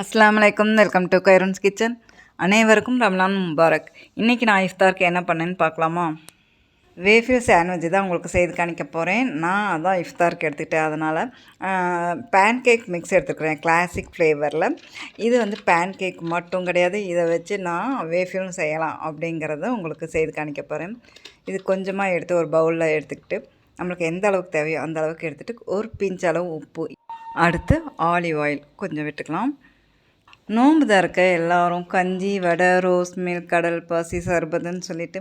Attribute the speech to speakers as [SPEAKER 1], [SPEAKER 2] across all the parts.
[SPEAKER 1] அஸ்ஸலாமு அலைக்கும். Welcome to Khairun's kitchen. அனைவருக்கும் ரம்லான் முபாரக். இன்றைக்கி நான் இஃப்தாருக்கு என்ன பண்ணேன்னு பார்க்கலாமா? வேஃபில் சாண்ட்விச் தான் உங்களுக்கு செய்து காணிக்க போகிறேன். நான் அதான் இஃப்தாருக்கு எடுத்துக்கிட்டேன். அதனால் பேன் கேக் மிக்ஸ் எடுத்துக்கிறேன் கிளாசிக் ஃப்ளேவரில். இது வந்து பேன் கேக் மட்டும் கிடையாது, இதை வச்சு நான் வேஃபிலும் செய்யலாம் அப்படிங்கிறத உங்களுக்கு செய்து காணிக்க போகிறேன். இது கொஞ்சமாக எடுத்து ஒரு பவுலில் எடுத்துக்கிட்டு நம்மளுக்கு எந்த அளவுக்கு தேவையோ அந்த அளவுக்கு எடுத்துகிட்டு ஒரு பிஞ்ச் அளவு உப்பு, அடுத்து ஆலிவ் ஆயில் கொஞ்சம் விட்டுக்கலாம். நோன்பு தான் இருக்க எல்லோரும் கஞ்சி, வடை, ரோஸ் மில்க், கடல் பாசி, சர்பத்துன்னு சொல்லிட்டு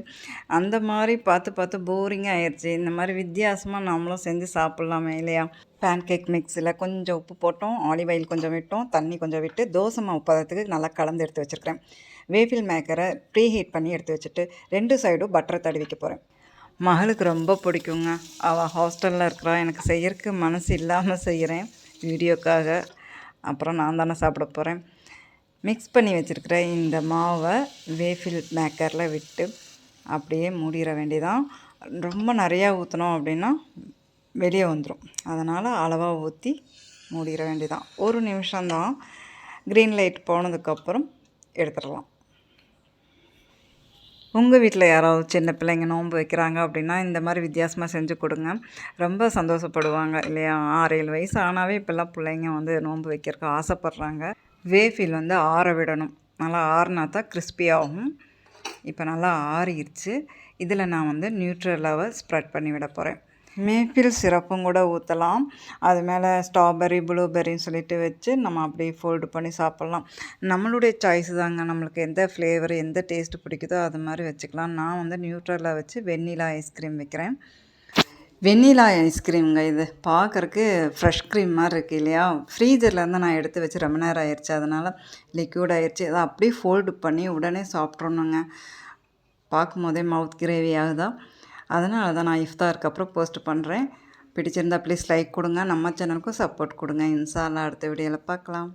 [SPEAKER 1] அந்த மாதிரி பார்த்து போரிங்காக ஆயிடுச்சு. இந்த மாதிரி வித்தியாசமாக நம்மளும் செஞ்சு சாப்பிட்லாமே இல்லையா? பேன் கேக் மிக்ஸில் கொஞ்சம் உப்பு போட்டோம், ஆலிவ் ஆயில் கொஞ்சம் விட்டோம், தண்ணி கொஞ்சம் விட்டு தோசை மாவு பதத்துக்கு நல்லா கலந்து எடுத்து வச்சுருக்கிறேன். வேஃபில் மேக்கரை ப்ரீ ஹீட் பண்ணி எடுத்து வச்சுட்டு 2 சைடும் பட்டரை தடவிக்க போகிறேன். மகளுக்கு ரொம்ப பிடிக்குங்க. அவள் ஹாஸ்டலில் இருக்கிறா. எனக்கு செய்யறதுக்கு மனசு இல்லாமல் செய்கிறேன் வீடியோக்காக. அப்புறம் நான் தானே சாப்பிட போகிறேன். மிக்ஸ் பண்ணி வச்சுருக்கிற இந்த மாவை வேஃபில் மேக்கரில் விட்டு அப்படியே மூடிட வேண்டியதான். ரொம்ப நிறையா ஊற்றினோம் அப்படின்னா வெளியே வந்துடும். அதனால் அளவாக ஊற்றி மூடிட வேண்டியதான். 1 நிமிஷம்தான். க்ரீன் லைட் போனதுக்கப்புறம் எடுத்துடலாம். உங்கள் வீட்டில் யாராவது சின்ன பிள்ளைங்க நோன்பு வைக்கிறாங்க அப்படின்னா இந்த மாதிரி வித்தியாசமாக செஞ்சு கொடுங்க. ரொம்ப சந்தோஷப்படுவாங்க இல்லையா? 6-7 வயசு ஆனாவே இப்போல்லாம் பிள்ளைங்க வந்து நோன்பு வைக்கிறதுக்கு ஆசைப்பட்றாங்க. வேஃபில் வந்து ஆற விடணும். நல்லா ஆறினா தான் கிறிஸ்பியாகும். இப்போ நல்லா ஆறிடுச்சு. இதில் நான் வந்து நியூட்ரெல்லாவை ஸ்ப்ரெட் பண்ணி விட போகிறேன். மேப்பிள் சிரப்பும் கூட ஊற்றலாம். அது மேலே ஸ்ட்ராபெர்ரி, ப்ளூபெர்ரின்னு சொல்லிட்டு வச்சு நம்ம அப்படியே ஃபோல்டு பண்ணி சாப்பிட்லாம். நம்மளுடைய சாய்ஸ் தாங்க. நம்மளுக்கு எந்த ஃப்ளேவர், எந்த டேஸ்ட்டு பிடிக்குதோ அது மாதிரி வச்சுக்கலாம். நான் வந்து நியூட்ரெல்லா வச்சு வெண்ணிலா ஐஸ்கிரீம் வைக்கிறேன். வெண்ணிலா ஐஸ்கிரீம்ங்க. இது பார்க்குறக்கு ஃப்ரெஷ் க்ரீம் மாதிரி இருக்குது இல்லையா? ஃப்ரீசர்லேருந்து நான் எடுத்து வச்சு ரொம்ப நேரம் ஆயிடுச்சு. அதனால் லிக்யூட் ஆயிடுச்சு. அதை அப்படியே ஃபோல்டு பண்ணி உடனே சாப்பிட்றணுங்க. பார்க்கும்போதே மவுத் கிரேவி ஆகுதா? அதனால தான் நான் இஃப்தாருக்கு அப்புறம் போஸ்ட் பண்ணுறேன். பிடிச்சிருந்தா ப்ளீஸ் லைக் கொடுங்க. நம்ம சேனலுக்கும் சப்போர்ட் கொடுங்க. இன்ஷா அல்லாஹ் அடுத்த வீடியோவில் பார்க்கலாம்.